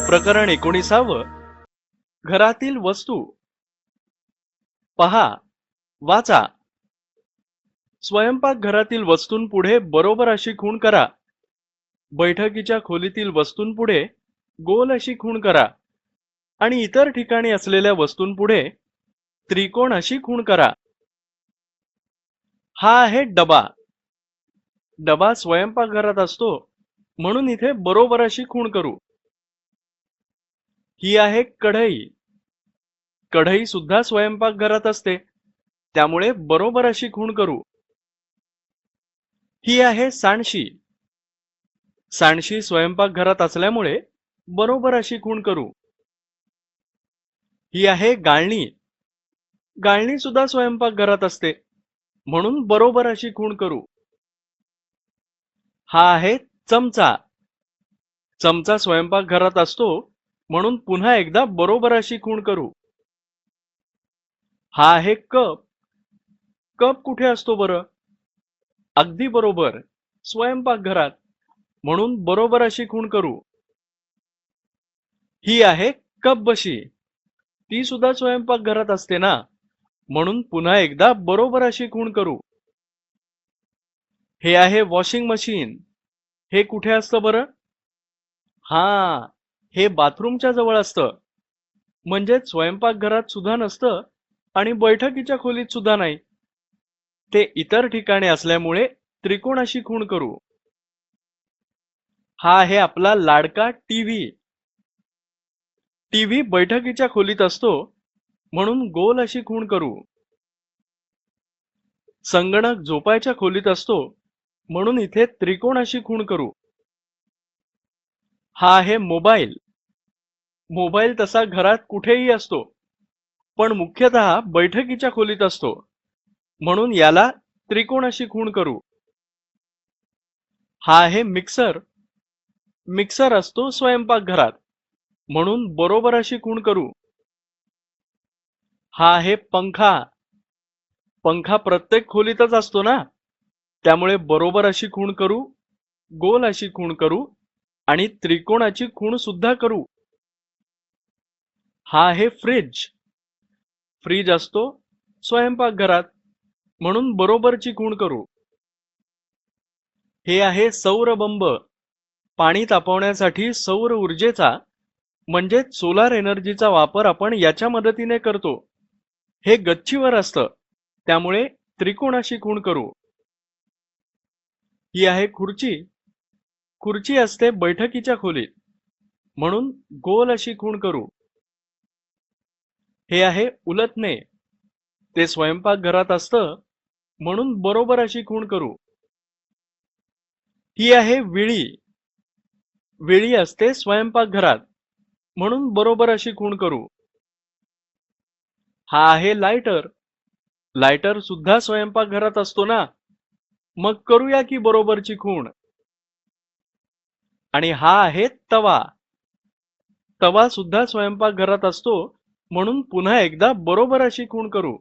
प्रकरण 19. घरातील वस्तू पहा, वाचा. स्वयंपाकघरातील वस्तूंपुढे बरोबर अशी खूण करा. बैठकीच्या खोलीतील वस्तूंपुढे गोल अशी खूण करा आणि इतर ठिकाणी असलेल्या वस्तूंपुढे त्रिकोण अशी खूण करा. हा आहे डबा. डबा स्वयंपाकघरात असतो म्हणून इथे बरोबर अशी खूण करू. ही आहे कढई. कढई सुद्धा स्वयंपाकघरात असते त्यामुळे बरोबर अशी खूण करू. ही आहे सांडशी. सांडशी स्वयंपाकघरात असल्यामुळे बरोबर अशी खूण करू. ही आहे गाळणी. गाळणी सुद्धा स्वयंपाकघरात असते म्हणून बरोबर अशी खूण करू. हा आहे चमचा. चमचा स्वयंपाकघरात असतो म्हणून पुन्हा एकदा बरोबर अशी खूण करू. हा आहे कप. कप कुठे असतो बरं? अगदी बरोबर, स्वयंपाकघरात, म्हणून बरोबर अशी खूण करू. ही आहे कप बशी. ती सुद्धा स्वयंपाकघरात असते ना, म्हणून पुन्हा एकदा बरोबर अशी खूण करू. हे आहे वॉशिंग मशीन. हे कुठे असतं बरं? हा, हे बाथरूमच्या जवळ असतं. म्हणजेच स्वयंपाकघरात सुद्धा नसतं आणि बैठकीच्या खोलीत सुद्धा नाही. ते इतर ठिकाणी असल्यामुळे त्रिकोण अशी खूण करू. हा आहे आपला लाडका टीव्ही. टीव्ही बैठकीच्या खोलीत असतो म्हणून गोल अशी खूण करू. संगणक झोपायच्या खोलीत असतो म्हणून इथे त्रिकोण अशी खूण करू. हा आहे मोबाईल. मोबाईल तसा घरात कुठेही असतो पण मुख्यतः बैठकीच्या खोलीत असतो म्हणून याला त्रिकोण अशी खूण करू. हा आहे मिक्सर. मिक्सर असतो स्वयंपाकघरात म्हणून बरोबर अशी खूण करू. हा आहे पंखा. पंखा प्रत्येक खोलीतच असतो ना, त्यामुळे बरोबर अशी खूण करू, गोल अशी खूण करू आणि त्रिकोणाची खूण सुद्धा करू. हा आहे फ्रिज. फ्रिज असतो स्वयंपाकघरात म्हणून बरोबरची खूण करू. हे आहे सौर बंब. पाणी तापवण्यासाठी सौर ऊर्जेचा म्हणजेच सोलार एनर्जीचा वापर आपण याच्या मदतीने करतो. हे गच्चीवर असतं त्यामुळे त्रिकोण अशी खूण करू. ही आहे खुर्ची. खुर्ची असते बैठकीच्या खोलीत म्हणून गोल अशी खूण करू. हे आहे उलथणे. ते स्वयंपाकघरात असतं म्हणून बरोबर अशी खूण करू. ही आहे विळी. विळी असते स्वयंपाकघरात म्हणून बरोबर अशी खूण करू. हा आहे लायटर. लायटर सुद्धा स्वयंपाकघरात असतो ना, मग करूया की बरोबरची खूण. आणि हा आहे तवा. तवा सुद्धा स्वयंपाकघरात असतो म्हणून पुन्हा एकदा बरोबर अशी खूण करू.